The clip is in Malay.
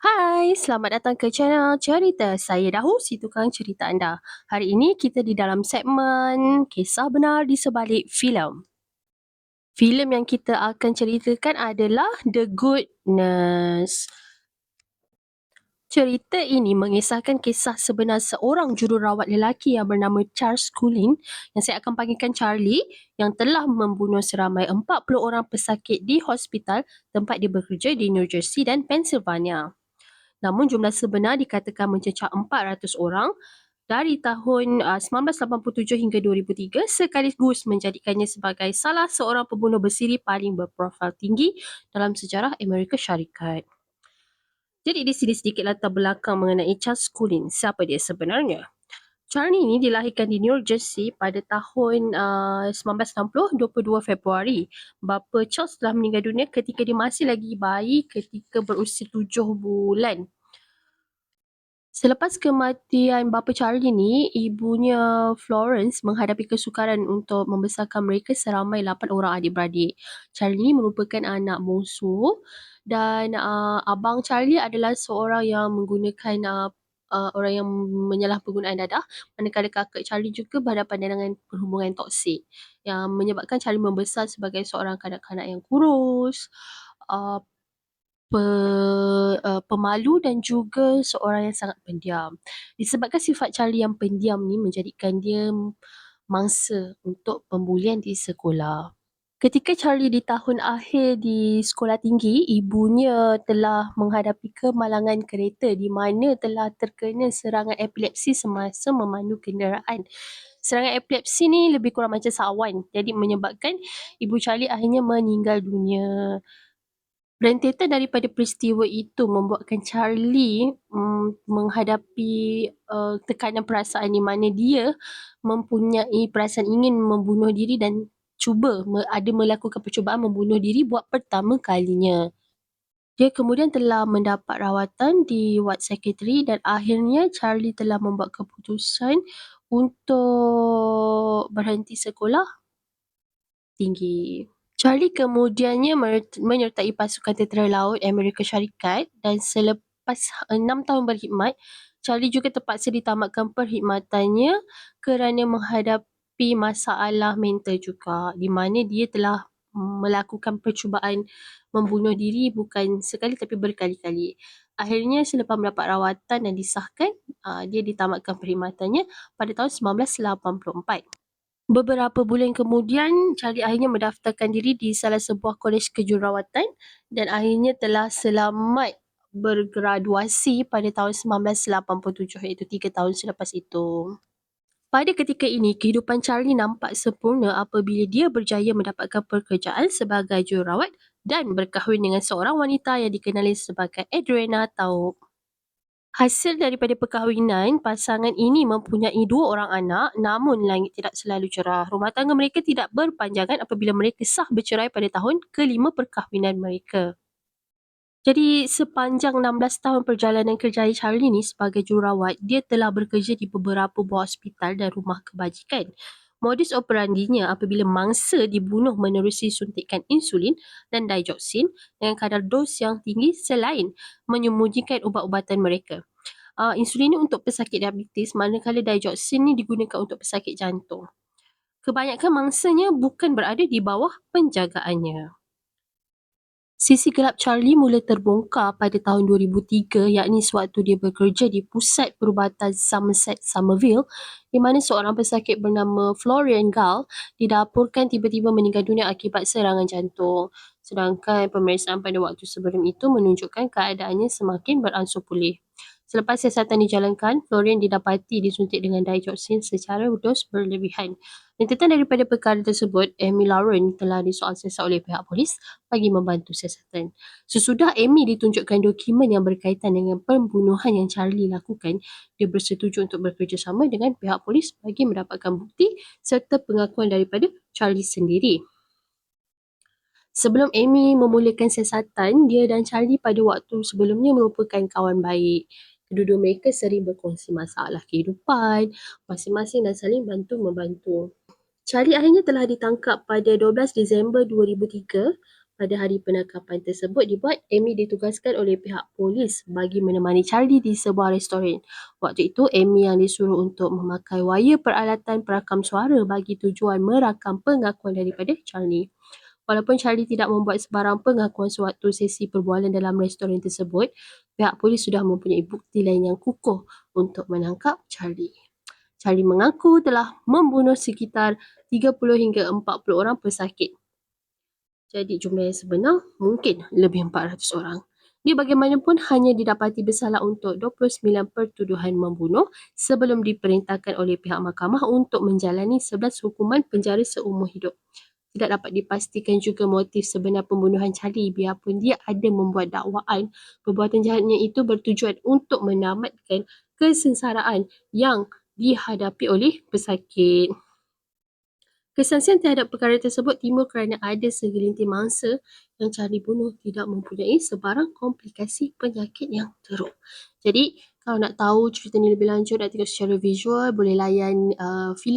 Hai, selamat datang ke channel Cerita. Saya Dahu, si tukang cerita anda. Hari ini kita di dalam segmen Kisah Benar di Sebalik Filem. Filem yang kita akan ceritakan adalah The Good Nurse. Cerita ini mengisahkan kisah sebenar seorang jururawat lelaki yang bernama Charles Cullen, yang saya akan panggilkan Charlie, yang telah membunuh seramai 40 orang pesakit di hospital tempat dia bekerja di New Jersey dan Pennsylvania. Namun jumlah sebenar dikatakan mencecah 400 orang dari tahun 1987 hingga 2003, sekaligus menjadikannya sebagai salah seorang pembunuh bersiri paling berprofil tinggi dalam sejarah Amerika Syarikat. Jadi di sini sedikit latar belakang mengenai Charles Cullen. Siapa dia sebenarnya? Charlie ini dilahirkan di New Jersey pada tahun 1960, 22 Februari. Bapa Charles telah meninggal dunia ketika dia masih lagi bayi ketika berusia 7 bulan. Selepas kematian bapa Charlie ni, ibunya Florence menghadapi kesukaran untuk membesarkan mereka seramai 8 orang adik-beradik. Charlie merupakan anak bongsu dan abang Charlie adalah seorang yang menggunakan orang yang penyalahpenggunaan dadah, manakala kakak Charlie juga berhadapan dengan perhubungan toksik yang menyebabkan Charlie membesar sebagai seorang kanak-kanak yang kurus, uh, pemalu dan juga seorang yang sangat pendiam. Disebabkan sifat Charlie yang pendiam ni menjadikan dia mangsa untuk pembulian di sekolah. Ketika Charlie di tahun akhir di sekolah tinggi, ibunya telah menghadapi kemalangan kereta di mana telah terkena serangan epilepsi semasa memandu kenderaan. Serangan epilepsi ni lebih kurang macam sawan, jadi menyebabkan ibu Charlie akhirnya meninggal dunia. Rentetan daripada peristiwa itu membuatkan Charlie menghadapi tekanan perasaan di mana dia mempunyai perasaan ingin membunuh diri dan ada melakukan percubaan membunuh diri buat pertama kalinya. Dia kemudian telah mendapat rawatan di ward sekretari dan akhirnya Charlie telah membuat keputusan untuk berhenti sekolah tinggi. Charlie kemudiannya menyertai pasukan tentera laut Amerika Syarikat dan selepas 6 tahun berkhidmat, Charlie juga terpaksa ditamatkan perkhidmatannya kerana menghadapi masalah mental juga, di mana dia telah melakukan percubaan membunuh diri bukan sekali tapi berkali-kali. Akhirnya selepas mendapat rawatan dan disahkan, dia ditamatkan perkhidmatannya pada tahun 1984. Beberapa bulan kemudian, Charlie akhirnya mendaftarkan diri di salah sebuah kolej kejururawatan dan akhirnya telah selamat bergraduasi pada tahun 1987, iaitu 3 tahun selepas itu. Pada ketika ini, kehidupan Charlie nampak sempurna apabila dia berjaya mendapatkan pekerjaan sebagai jururawat dan berkahwin dengan seorang wanita yang dikenali sebagai Adriana Taub. Hasil daripada perkahwinan, pasangan ini mempunyai 2 orang anak, namun langit tidak selalu cerah. Rumah tangga mereka tidak berpanjangan apabila mereka sah bercerai pada tahun ke-5 perkahwinan mereka. Jadi sepanjang 16 tahun perjalanan kerjaya Charlie ni sebagai jururawat, dia telah bekerja di beberapa buah hospital dan rumah kebajikan. Modus operandinya apabila mangsa dibunuh menerusi suntikan insulin dan digoxin dengan kadar dos yang tinggi selain menyembunyikan ubat-ubatan mereka. Insulin ni untuk pesakit diabetes, manakala digoxin ni digunakan untuk pesakit jantung. Kebanyakan mangsanya bukan berada di bawah penjagaannya. Sisi gelap Charlie mula terbongkar pada tahun 2003, yakni sewaktu dia bekerja di pusat perubatan Somerset Somerville, di mana seorang pesakit bernama Florian Gall didapurkan tiba-tiba meninggal dunia akibat serangan jantung. Sedangkan pemeriksaan pada waktu sebelum itu menunjukkan keadaannya semakin beransur pulih. Selepas siasatan dijalankan, Florian didapati disuntik dengan digoxin secara dos berlebihan. Rentetan daripada perkara tersebut, Amy Lauren telah disoal siasat oleh pihak polis bagi membantu siasatan. Sesudah Amy ditunjukkan dokumen yang berkaitan dengan pembunuhan yang Charlie lakukan, dia bersetuju untuk bekerjasama dengan pihak polis bagi mendapatkan bukti serta pengakuan daripada Charlie sendiri. Sebelum Amy memulakan siasatan, dia dan Charlie pada waktu sebelumnya merupakan kawan baik. Kedua-dua mereka sering berkongsi masalah kehidupan masing-masing dan saling bantu-membantu. Charlie akhirnya telah ditangkap pada 12 Disember 2003 Pada hari penangkapan tersebut dibuat, Amy ditugaskan oleh pihak polis bagi menemani Charlie di sebuah restoran. Waktu itu, Amy yang disuruh untuk memakai wayar peralatan perakam suara bagi tujuan merakam pengakuan daripada Charlie. Walaupun Charlie tidak membuat sebarang pengakuan sewaktu sesi perbualan dalam restoran tersebut, pihak polis sudah mempunyai bukti lain yang kukuh untuk menangkap Charlie. Charlie mengaku telah membunuh sekitar 30 hingga 40 orang pesakit. Jadi jumlah yang sebenar mungkin lebih 400 orang. Dia bagaimanapun hanya didapati bersalah untuk 29 pertuduhan membunuh sebelum diperintahkan oleh pihak mahkamah untuk menjalani 11 hukuman penjara seumur hidup. Tidak dapat dipastikan juga motif sebenar pembunuhan Charlie biarpun dia ada membuat dakwaan perbuatan jahatnya itu bertujuan untuk menamatkan kesengsaraan yang dihadapi oleh pesakit. Kesaksian terhadap perkara tersebut timbul kerana ada segelintir mangsa yang Charlie bunuh tidak mempunyai sebarang komplikasi penyakit yang teruk. Jadi, kalau nak tahu cerita ni lebih lanjut, nak tengok secara visual, boleh layan filem